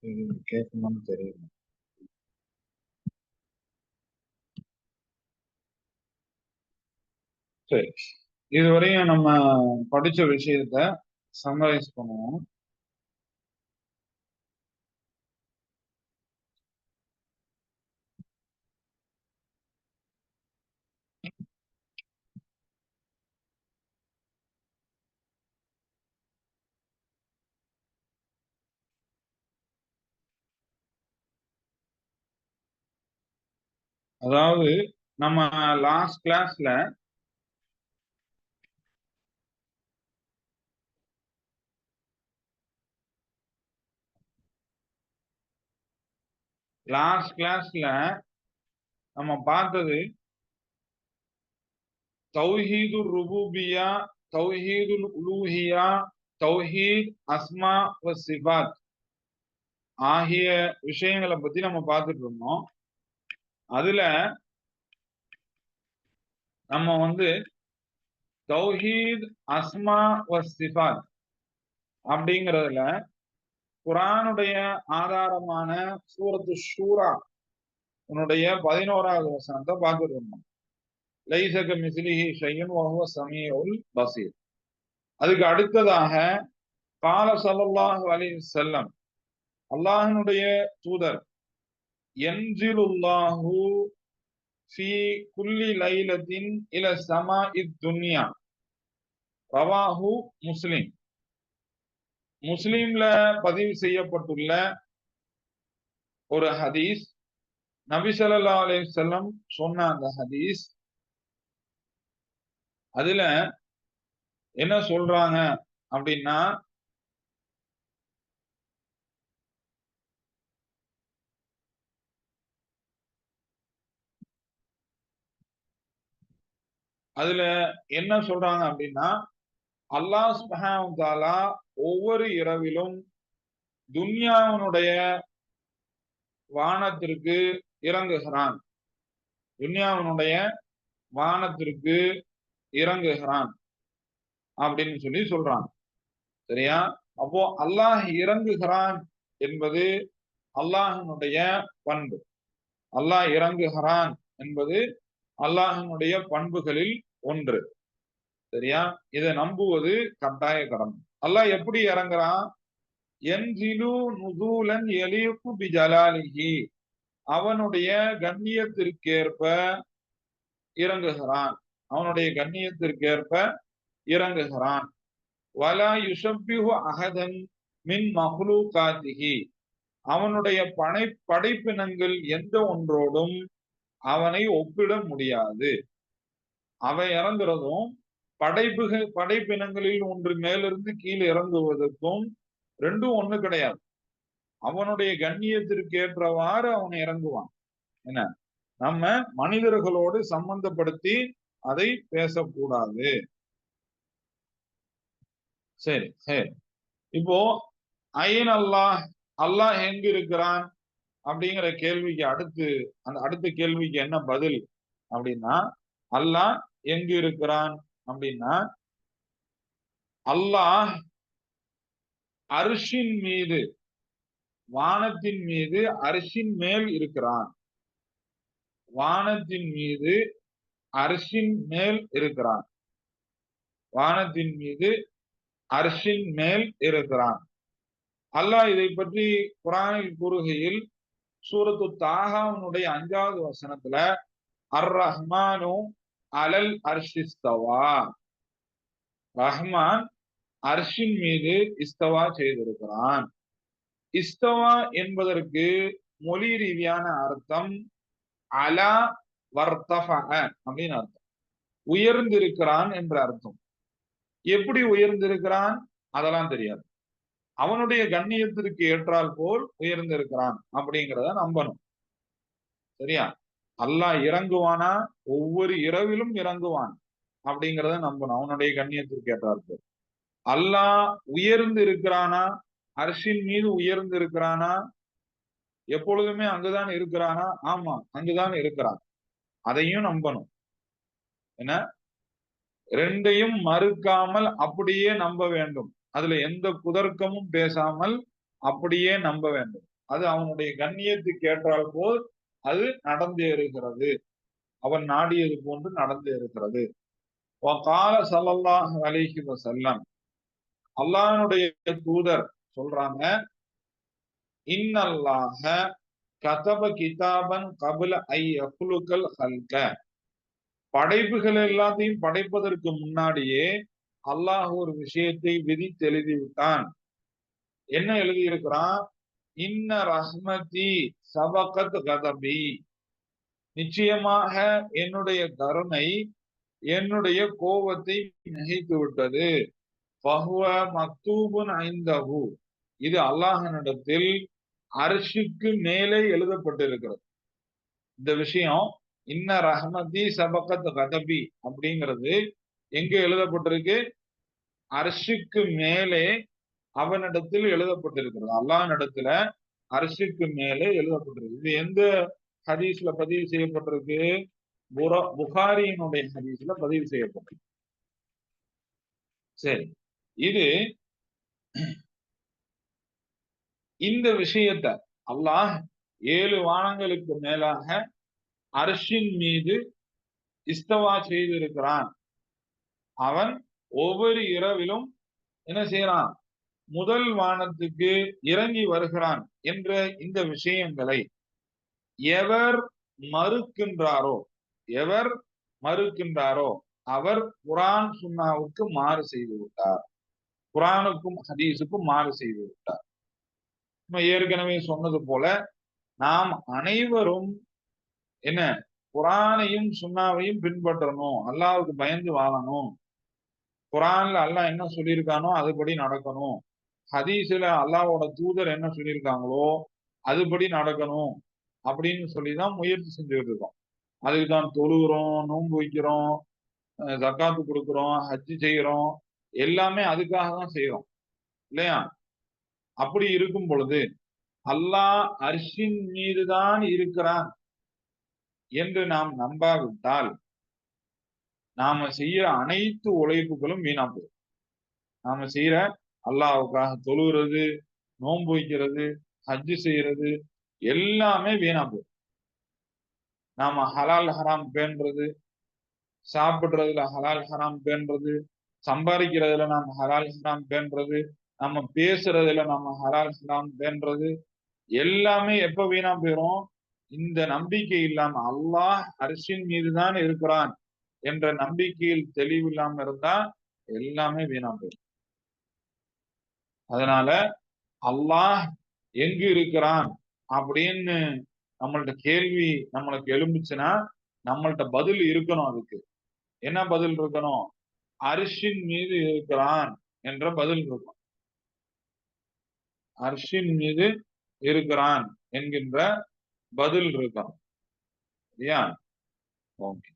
இது கேட்கணும்னு தெரியல. சரி, இதுவரையும் நம்ம படிச்ச விஷயத்த சம்மரைஸ் பண்ணுவோம். அதாவது நம்ம லாஸ்ட் கிளாஸ்ல நம்ம பார்த்தது தௌஹீதுர் ருபூபியா, தௌஹீதுல் உலூஹியா, தௌஹீத் அஸ்மா வ சிஃபாத் ஆகிய விஷயங்களை பத்தி நம்ம பார்த்துட்டு இருந்தோம். அதுல நம்ம தௌஹீத் அஸ்மா வ சிஃபாத் அப்படிங்கிறதுல குர்ஆனுடைய ஆதாரமான சூரத்து ஷூரா உன்னுடைய 11வது வசனத்தை பார்த்துட்டு இருந்தோம். லைஸ கமிஸ்லிஹி ஷைஉன் வ ஹுவ ஸமீஉல் பஸீர். அதுக்கு அடுத்ததாக கால ஸல்லல்லாஹு அலைஹி வஸல்லம், அல்லாஹ்வுடைய தூதர், யன்ஸிலுல்லாஹு ஃபீ குல்லி லைலத்தின் இல ஸமாஇத் துன்யா, ரவாஹு முஸ்லிம். முஸ்லிம்ல பதிவு செய்யப்பட்டுள்ள ஒரு ஹதீஸ். நபி ஸல்லல்லாஹு அலைஹி வஸல்லம் சொன்ன அந்த ஹதீஸ், அதுல என்ன சொல்றாங்க அப்படின்னா, அல்லாஹ் சுப்ஹானஹு வ தஆலா ஒவ்வொரு இரவிலும் துன்யாவினுடைய வானத்திற்கு இறங்குகிறான். துன்யாவினுடைய வானத்திற்கு இறங்குகிறான் அப்படின்னு சொல்லி சொல்றாங்க. சரியா? அப்போ அல்லாஹ் இறங்குகிறான் என்பது அல்லாஹினுடைய பண்பு. அல்லாஹ் இறங்குகிறான் என்பது அல்லாஹினுடைய பண்புகளில் ஒன்று. சரியா? இதை நம்புவது கட்டாய கடமை. அல்லாஹ் எப்படி இறங்குறான்? யன்ஸிலு நுஸூலன் யலீகு பிஜலாலிஹி, அவனுடைய கண்ணியத்திற்கேற்ப இறங்குகிறான். அவனுடைய கண்ணியத்திற்கேற்ப இறங்குகிறான். வலா யுஷப்பிஹு அஹதன் மின் மஹ்லூகாத்திஹி, அவனுடைய படைப்பினங்கள் எந்த ஒன்றோடும் அவனை ஒப்பிட முடியாது. அவன் இறங்குறதும் படைப்பினங்களில் ஒன்று மேலிருந்து கீழே இறங்குவதற்கும் ரெண்டும் ஒண்ணு கிடையாது. அவனுடைய கண்ணியத்திற்கு ஏற்றவாறு அவன் இறங்குவான். என்ன, நம்ம மனிதர்களோடு சம்பந்தப்படுத்தி அதை பேசக்கூடாது. சரி சரி. இப்போ ஐன் அல்லாஹ், அல்லாஹ் எங்க இருக்கிறான் அப்படிங்கிற கேள்விக்கு அடுத்த கேள்விக்கு என்ன பதில் அப்படின்னா, அல்லாஹ் எங்கு இருக்கிறான் அப்படின்னா, அல்லாஹ் அர்ஷின் மீது, வானத்தின் மீது அர்ஷின் மேல் இருக்கிறான். வானத்தின் மீது அர்ஷின் மேல் இருக்கிறான். வானத்தின் மீது அர்ஷின் மேல் இருக்கிறான். அல்லாஹ் இதை பற்றி குர்ஆனில் கூறுகையில், சூரத்து தாஹாவுடைய 5வது வசனத்துல, அர் ரஹ்மானு அலல் அர்ஷிஸ்தவா, ரஹ்மான் அர்ஷின் மீது இஸ்தவா செய்திருக்கிறான். இஸ்தவா என்பதற்கு மொழி ரீதியான அர்த்தம் அலா வர்தஃபஅ அப்படின்னு அர்த்தம். உயர்ந்திருக்கிறான் என்ற அர்த்தம். எப்படி உயர்ந்திருக்கிறான் அதெல்லாம் தெரியாது. அவனுடைய கண்ணியத்திற்கு ஏற்றால் போல் உயர்ந்திருக்கிறான் அப்படிங்கிறத நம்பணும். சரியா? அல்லாஹ் இறங்குவானா? ஒவ்வொரு இரவிலும் இறங்குவான் அப்படிங்கிறத நம்பணும், அவனுடைய கண்ணியத்திற்கு ஏற்றால் போல். அல்லாஹ் உயர்ந்து இருக்கிறானா? அர்ஷின் மீது உயர்ந்து இருக்கிறானா? எப்பொழுதுமே அங்குதான் இருக்கிறானா? ஆமா, அங்குதான் இருக்கிறான். அதையும் நம்பணும். என்ன, ரெண்டையும் மறுக்காமல் அப்படியே நம்ப வேண்டும். அதுல எந்த குதர்க்கமும் பேசாமல் அப்படியே நம்ப வேண்டும். அது அவனுடைய கண்ணியத்துக்கு ஏற்றால் போல் அது நடந்தேறுகிறது. அவன் நாடியது போன்று நடந்தேறுகிறது. வகால ஸல்லல்லாஹு அலைஹி வஸல்லம், அல்லாஹ்வுடைய தூதர் சொல்றாங்க, இன்னல்லாஹ கதப கிதாபன் கபல ஐ யஃப்லுகல் ஹல்க, படைப்புகள் எல்லாத்தையும் படைப்பதற்கு முன்னாடியே அல்லாஹ் ஒரு விஷயத்தை விதித்து எழுதி விட்டான். என்ன எழுதியிருக்கிறான்? இன்ன ரஹ்மதி சபகத் கதபி, நிச்சயமாக என்னுடைய கருணை என்னுடைய கோபத்தை மிகைத்து விட்டது. ஃபஹுவ மக்தூபுன் ஐந்தஹு, இது அல்லாஹ்விடத்தில் அர்ஷுக்கு மேலே எழுதப்பட்டிருக்கிறது. இந்த விஷயம் இன்ன ரஹ்மதி சபகத் கதபி அப்படிங்கிறது எங்க எழுதப்பட்டிருக்கு? அர்ஷுக்கு மேலே அவனிடத்தில் எழுதப்பட்டிருக்கிறது. அல்லாஹ்விடத்துல அர்ஷுக்கு மேலே எழுதப்பட்டிருக்கு. இது எந்த ஹதீஸ்ல பதிவு செய்யப்பட்டிருக்கு? புகாரியினுடைய ஹதீஸ்ல பதிவு செய்யப்பட்டிருக்கு. சரி, இது இந்த விஷயத்த அல்லாஹ் 7 வானங்களுக்கு மேலாக அர்ஷின் மீது இஸ்தவா செய்திருக்கிறான். அவன் ஒவ்வொரு இரவிலும் என்ன செய்யறான்? முதல் வானத்துக்கு இறங்கி வருகிறான் என்ற இந்த விஷயங்களை எவர் மறுக்கின்றாரோ எவர் மறுக்கின்றாரோ அவர் குர்ஆன் சுன்னாவுக்கு மாறு செய்து விட்டார். குர்ஆனுக்கும் ஹதீஸுக்கும் மாறு செய்து விட்டார். நம்ம ஏற்கனவே சொன்னது போல நாம் அனைவரும் என்ன, குர்ஆனையும் சுன்னாவையும் பின்பற்றணும். அல்லாஹ்வுக்கு பயந்து வாழணும். குர்ஆன்ல அல்லாஹ் என்ன சொல்லியிருக்கானோ அதுபடி நடக்கணும். ஹதீஸ்ல அல்லாஹ்வோட தூதர் என்ன சொல்லியிருக்காங்களோ அதுபடி நடக்கணும் அப்படின்னு சொல்லிதான் முயற்சி செஞ்சுக்கிட்டு இருக்கோம். அதுக்கு தான் தொழுகிறோம், நோன்பு வைக்கிறோம், ஜக்காத்து கொடுக்கிறோம், ஹஜ்ஜு செய்யறோம், எல்லாமே அதுக்காக தான் செய்யறோம் இல்லையா? அப்படி இருக்கும் பொழுது அல்லாஹ் அர்ஷின் மீதுதான் இருக்கிறான் என்று நாம் நம்பாவிட்டால் நாம செய்யற அனைத்து உழைப்புகளும் வீணா போயிடும். நாம செய்யற அல்லாஹ்வுக்காக தொழுகிறது, நோன்பு வைக்கிறது, ஹஜ்ஜு செய்யறது எல்லாமே வீணா போயிடும். நாம ஹலால் ஹராம் பேணுறது, சாப்பிடுறதுல ஹலால் ஹராம் பேணுறது, சம்பாதிக்கிறதுல நாம ஹலால் ஹராம் பேணுறது, நம்ம பேசுறதுல நம்ம ஹலால் ஹராம் பேணுறது எல்லாமே எப்ப வீணா போயிரும்? இந்த நம்பிக்கை இல்லாம அல்லாஹ் அர்ஷின் மீதுதான் இருக்கிறான் என்ற நம்பிக்கையில் தெளிவு இல்லாம இருந்தா எல்லாமே வீணா போயிடும். அதனால அல்லாஹ் எங்கு இருக்கிறான் அப்படின்னு நம்மள்ட்ட கேள்வி நம்மளுக்கு எழும்புச்சுன்னா நம்மள்ட்ட பதில் இருக்கணும். அதுக்கு என்ன பதில் இருக்கணும்? அர்ஷின் மீது இருக்கிறான் என்ற பதில் இருக்கும். அர்ஷின் மீது இருக்கிறான் என்கின்ற பதில் இருக்கும். சரியா? ஓகே,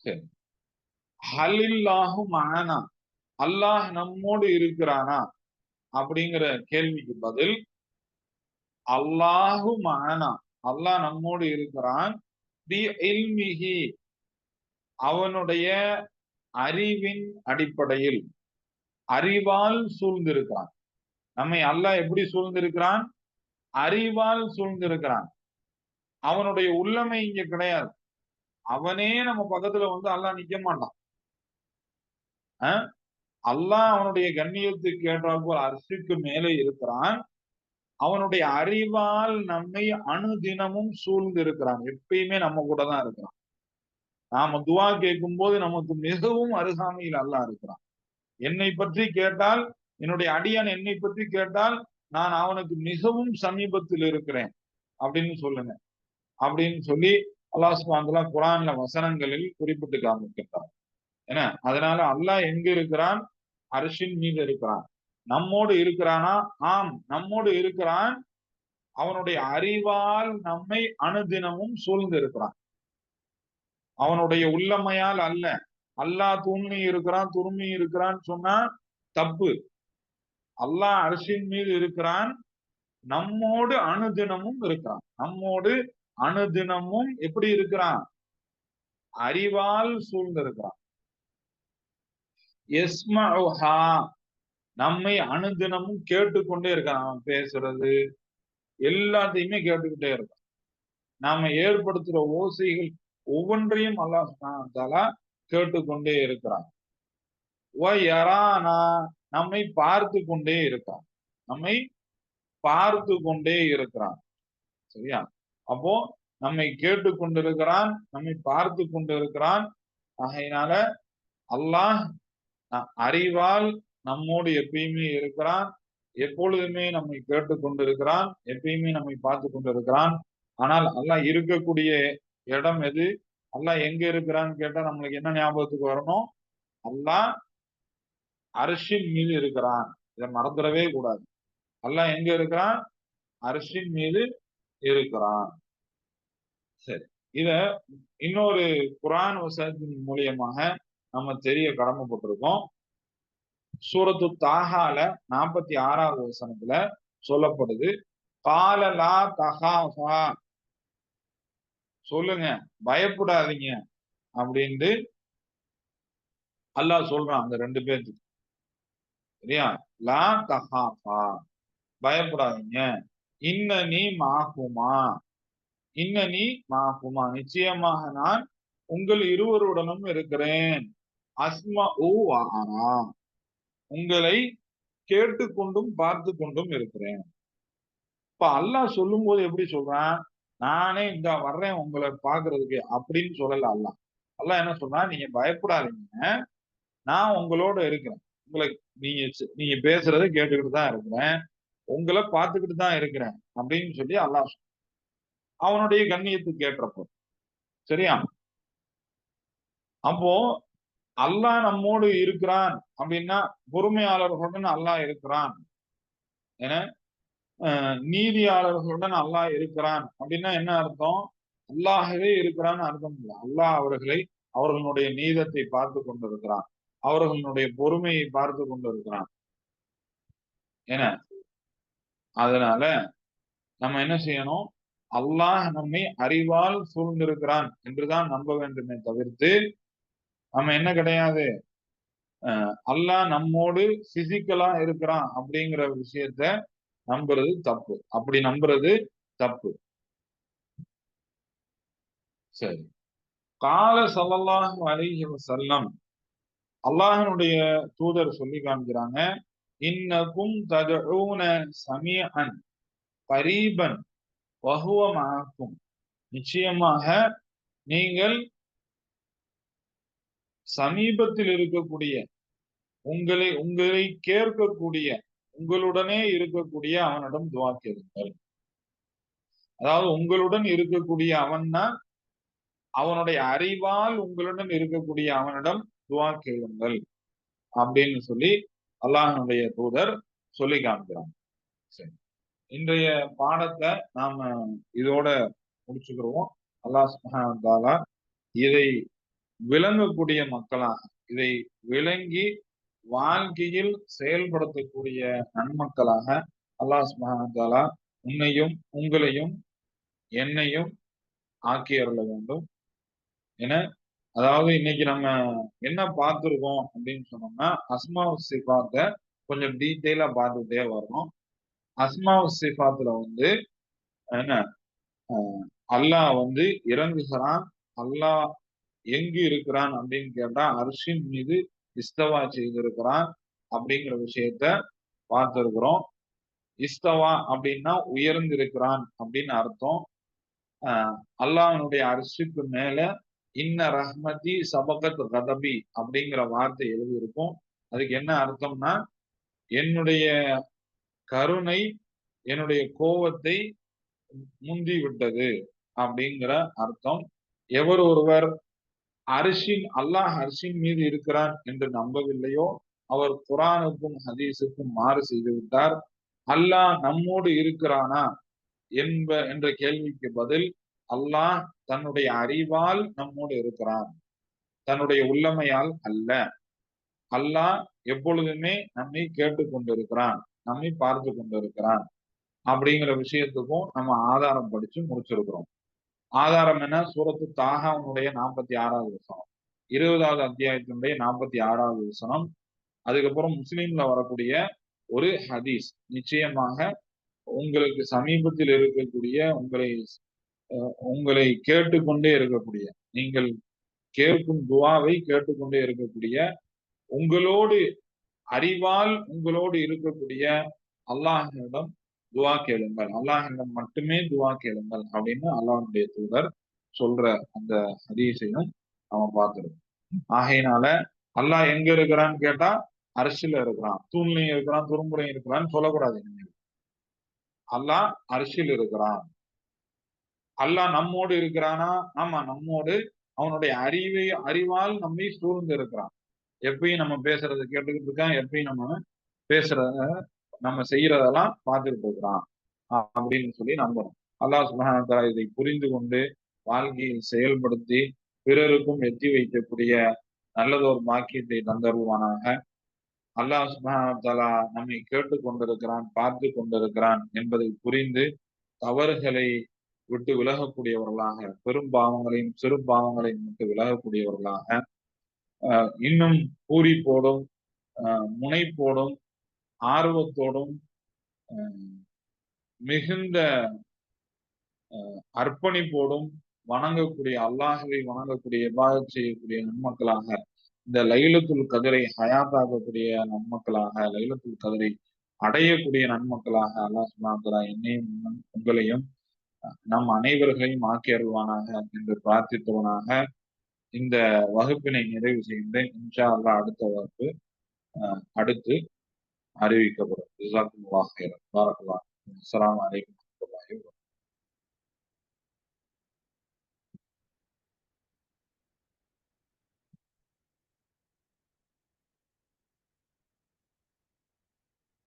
சரி. ஹலில்லாஹு மஅனா, அல்லாஹ் நம்மோடு இருக்கிறானா அப்படிங்கிற கேள்விக்கு பதில் அல்லாஹு மஅனா, அல்லாஹ் நம்மோடு இருக்கிறான். பி இல்மிஹி, அவனுடைய அறிவின் அடிப்படையில், அறிவால் சூழ்ந்திருக்கிறான். நம்மை அல்லாஹ் எப்படி சூழ்ந்திருக்கிறான்? அறிவால் சூழ்ந்திருக்கிறான். அவனுடைய உள்ளமை இங்க கிடையாது. அவனே நம்ம பக்கத்துல வந்து அல்லாஹ் நிக்க மாட்டான். அல்லாஹ் அவனுடைய கண்ணியத்துக்கு ஏற்றால் போல் அர்ஷுக்கு மேலே இருக்கிறான். அவனுடைய அறிவால் நம்மை அணுதினமும் சூழ்ந்து இருக்கிறான். எப்பயுமே நம்ம கூட தான் இருக்கிறான். நாம துவா கேட்கும் போது நமக்கு மிகவும் அருகாமையில் அல்லாஹ் இருக்கிறான். என்னை பற்றி கேட்டால், என்னுடைய அடியான் என்னை பற்றி கேட்டால் நான் அவனுக்கு மிகவும் சமீபத்தில் இருக்கிறேன் அப்படின்னு சொல்லுங்க அப்படின்னு சொல்லி அல்லாஹ் சுப்ஹானஹு வ தஆலா குர்ஆன்ல வசனங்களில் குறிப்பிட்டு காமிக்கின்றான். என்ன, அதனால அல்லாஹ் எங்க இருக்கிறான்? அர்ஷின் மீது இருக்கிறான். நம்மோடு இருக்கிறானா? ஆம், நம்மோடு இருக்கிறான். அவனுடைய அறிவால் நம்மை அனுதினமும் சூழ்ந்து இருக்கிறான். அவனுடைய உள்ளமையால் அல்ல. அல்லாஹ் தூண்மி இருக்கிறான், துருமி இருக்கிறான்னு சொன்னா தப்பு. அல்லாஹ் அர்ஷின் மீது இருக்கிறான், நம்மோடு அனுதினமும் இருக்கிறான். நம்மோடு அனுதினமும் எப்படி இருக்கிறான்? அறிவால் சூழ்ந்து இருக்கிறான். யஸ்மஉஹா, நம்மை அனுதினமும் கேட்டுக்கொண்டே இருக்கான். அவன் பேசுறது எல்லாத்தையுமே கேட்டுக்கிட்டே இருக்கான். நாம ஏற்படுத்துற ஓசைகள் ஒவ்வொன்றையும் அல்லாஹ் சுப்ஹானஹு வ தஆலா கேட்டுக்கொண்டே இருக்கிறான். யரானா, நம்மை பார்த்து கொண்டே இருக்கான். நம்மை பார்த்து கொண்டே இருக்கிறான். சரியா? அப்போ நம்மை கேட்டுக் கொண்டிருக்கிறான், நம்மை பார்த்து கொண்டிருக்கிறான். ஆகையினால அல்லாஹ் அறிவால் நம்மோடு எப்பயுமே இருக்கிறான். எப்பொழுதுமே நம்மை கேட்டுக் கொண்டிருக்கிறான். எப்பயுமே நம்மை பார்த்து கொண்டிருக்கிறான். ஆனால் அல்லாஹ் இருக்கக்கூடிய இடம் எது? அல்லாஹ் எங்க இருக்கிறான்னு கேட்டா நம்மளுக்கு என்ன ஞாபகத்துக்கு வரணும்? அல்லாஹ் அர்ஷின் மீது இருக்கிறான். இதை மறந்துடவே கூடாது. அல்லாஹ் எங்க இருக்கிறான்? அர்ஷின் மீது இருக்கிறான். சரி. இத இன்னொரு குர்ஆன் வசனத்தின் மூலியமாக நம்ம தெரிய கடமைப்பட்டிருக்கோம். சூரத்து தாஹால 46வது வசனத்துல சொல்லப்படுது. கால லா தஹாஃபா, சொல்லுங்க பயப்படாதீங்க அப்படின்ட்டு அல்லாஹ் சொல்றான் அந்த 2 பேருக்கு. சரியா? லா தஹாஃபா, பயப்படாதீங்க. இன்னனி மாகுமா, இன்னனி மாகுமா, நிச்சயமாக நான் உங்கள் இருவருடனும் இருக்கிறேன். அஸ்மஉ வ அரா, உங்களை கேட்டுக்கொண்டும் பார்த்து கொண்டும் இருக்கிறேன். இப்ப அல்லாஹ் சொல்லும்போது எப்படி சொல்றான்? நானே இந்த வர்றேன் உங்களை பார்க்கிறதுக்கு அப்படின்னு சொல்லல அல்லாஹ். அல்லாஹ் என்ன சொல்றான்? நீங்க பயப்படாதீங்க, நான் உங்களோட இருக்கிறேன். உங்களை நீங்க பேசுறதை கேட்டுக்கிட்டு தான் இருக்கிறேன். உங்களை பார்த்துக்கிட்டு தான் இருக்கிறேன் அப்படின்னு சொல்லி அல்லாஹ் அவனுடைய கண்ணியத்துக்கு ஏற்றப்போ. சரியா? அப்போ அல்லாஹ் நம்மோடு இருக்கிறான் அப்படின்னா பொறுமையாளர்களுடன் அல்லாஹ் இருக்கிறான். என நீதியாளர்களுடன் அல்லாஹ் இருக்கிறான் அப்படின்னா என்ன அர்த்தம்? அல்லாஹவே இருக்கிறான்னு அர்த்தம் இல்லை. அல்லாஹ் அவர்களுடைய நீதத்தை பார்த்து கொண்டிருக்கிறான். அவர்களுடைய பொறுமையை பார்த்து கொண்டிருக்கிறான். என அதனால நம்ம என்ன செய்யணும்? அல்லாஹ் நம்மை அறிவால் சூழ்ந்திருக்கிறான் என்றுதான் நம்ப வேண்டுமே தவிர்த்து நம்ம என்ன கிடையாது, அல்லாஹ் நம்மோடு பிசிக்கலா இருக்கிறான் அப்படிங்கிற விஷயத்த நம்புறது தப்பு. அப்படி நம்புறது தப்பு. சரி. கால ஸல்லல்லாஹு அலைஹி வஸல்லம், அல்லாஹ்வுடைய தூதர் சொல்லி காண்கிறாங்க, இன்னகும் ததுஊன சமீஅன் கரீபன் வஹுவ மஅக்கும், நிச்சயமாக நீங்கள் சமீபத்தில் இருக்கக்கூடிய, உங்களை உங்களை கேட்கக்கூடிய, உங்களுடனே இருக்கக்கூடிய அவனிடம் துஆ கேளுங்கள். அதாவது உங்களுடன் இருக்கக்கூடிய அவன்னா அவனுடைய அறிவால் உங்களுடன் இருக்கக்கூடிய அவனிடம் துஆ கேளுங்கள் அப்படின்னு சொல்லி அல்லாஹ்வுடைய தூதர் சொல்லி காண்கிறாங்க. சரி. இன்றைய பாடத்தை நாம இதோட முடிச்சுக்கிறோம். அல்லாஹ் சுப்ஹானஹு வ தஆலா இதை விளங்கக்கூடிய மக்களாக, இதை விளங்கி வாழ்க்கையில் செயல்படுத்தக்கூடிய நன்மக்களாக அல்லாஹ் சுப்ஹானஹு வ தஆலா உன்னையும் உங்களையும் என்னையும் ஆக்கி அருள வேண்டும். என அதாவது இன்னைக்கு நம்ம என்ன பார்த்திருக்கோம் அப்படின்னு சொன்னோம்னா, அஸ்மாவு சிஃபாத்த கொஞ்சம் டீட்டெயிலா பார்த்துட்டே வரணும். அஸ்மாவு சிஃபாத்துல என்ன அல்லாஹ் இறங்குகிறான். அல்லாஹ் எங்கு இருக்கிறான் அப்படின்னு கேட்டா அர்ஷின் மீது இஸ்தவா செய்திருக்கிறான் அப்படிங்கிற விஷயத்த பார்த்திருக்கிறோம். இஸ்தவா அப்படின்னா உயர்ந்திருக்கிறான் அப்படின்னு அர்த்தம். அல்லாஹ்வுடைய அர்ஷுக்கு மேல இன்ன ரஹ்மதி சபகத் கதபி அப்படிங்கிற வார்த்தை எழுதி இருக்கும். அதுக்கு என்ன அர்த்தம்னா, என்னுடைய கருணை என்னுடைய கோபத்தை முந்தி விட்டது அப்படிங்கிற அர்த்தம். எவர் ஒருவர் அல்லாஹ் அர்ஷின் மீது இருக்கிறான் என்று நம்பவில்லையோ அவர் குர்ஆனுக்கும் ஹதீஸுக்கும் மாறு செய்து விட்டார். அல்லாஹ் நம்மோடு இருக்கிறானா என்ற கேள்விக்கு பதில், அல்லாஹ் தன்னுடைய அறிவால் நம்மோடு இருக்கிறான், தன்னுடைய உள்ளமையால் அல்ல. அல்லாஹ் எப்பொழுதுமே நம்மை கேட்டுக் கொண்டிருக்கிறான், நம்மை பார்த்து கொண்டிருக்கிறான் அப்படிங்கிற விஷயத்துக்கும் நம்ம ஆதாரம் படிச்சு முடிச்சிருக்கிறோம். ஆதாரம் என்ன? சூரத்து தாஹாவுடைய 46வது வசனம், 20வது அத்தியாயத்தினுடைய 46வது வசனம். அதுக்கப்புறம் முஸ்லீம்ல வரக்கூடிய ஒரு ஹதீஸ். நிச்சயமாக உங்களுக்கு சமீபத்தில் இருக்கக்கூடிய உங்களை கேட்டுக்கொண்டே இருக்கக்கூடிய, நீங்கள் கேட்கும் துவாவை கேட்டுக்கொண்டே இருக்கக்கூடிய, உங்களோடு அறிவால் உங்களோடு இருக்கக்கூடிய அல்லாஹ்விடம் துவா கேளுங்கள், அல்லாஹ்விடம் மட்டுமே துவா கேளுங்கள் அப்படின்னு அல்லாஹ்வுடைய தூதர் சொல்ற அந்த ஹதீஸையும் அவன் பார்த்திருக்கோம். ஆகையினால அல்லாஹ் எங்க இருக்கிறான்னு கேட்டா அரிசில இருக்கிறான், தூண்லையும் இருக்கிறான், துரும்புலையும் இருக்கிறான்னு சொல்லக்கூடாது. அல்லாஹ் அரிசில் இருக்கிறான். அல்லாஹ் நம்மோடு இருக்கிறானா? ஆமா, நம்மோடு அவனுடைய அறிவால் நம்மை சூழ்ந்து இருக்கிறான். எப்பயும் நம்ம பேசுறதை கேட்டுக்கிட்டு இருக்கான், எப்பயும் நம்ம பேசுறத நம்ம செய்யறதெல்லாம் பார்த்துக்கிட்டு இருக்கிறான் அப்படின்னு சொல்லி நம்பணும். அல்லாஹ் சுப்ஹானஹு வ தஆலா இதை புரிந்து கொண்டு வாழ்க்கையில் செயல்படுத்தி பிறருக்கும் எத்தி வைக்கக்கூடிய நல்லதொரு பாக்கியத்தை தந்தருவானாக. அல்லாஹ் சுப்ஹானஹு வ தஆலா நம்மை கேட்டுக் கொண்டிருக்கிறான், பார்த்து கொண்டிருக்கிறான் என்பதை புரிந்து தவறுகளை விட்டு விலகக்கூடியவர்களாக, பெரும் பாவங்களையும் சிறு பாவங்களையும் விட்டு விலகக்கூடியவர்களாக, இன்னும் பூரிப்போடும் முனைப்போடும் ஆர்வத்தோடும் மிகுந்த அர்ப்பணிப்போடும் வணங்கக்கூடிய, அல்லாஹ்வை வணங்கக்கூடிய, இபாதத் செய்யக்கூடிய நன்மக்களாக, இந்த லைலத்துல் கத்ரை ஹயாத்தாக்கக்கூடிய நன்மக்களாக, லைலத்துல் கத்ரை அடையக்கூடிய நன்மக்களாக அல்லாஹ் சுப்ஹானஹு வ தஆலா என்னையும் உங்களையும் நம் அனைவர்களையும் ஆக்கி அருள்வானாக என்று பிரார்த்தித்தவனாக இந்த வகுப்பினை நிறைவு செய்கின்றேன். இன்ஷா அல்லாஹ் அடுத்த வகுப்பு அடுத்து அறிவிக்கப்படும். ஜஸாக்குமுல்லாஹ் ஹைரன். பாரக்கல்லாஹ். அஸ்ஸலாமு அலைக்கும்.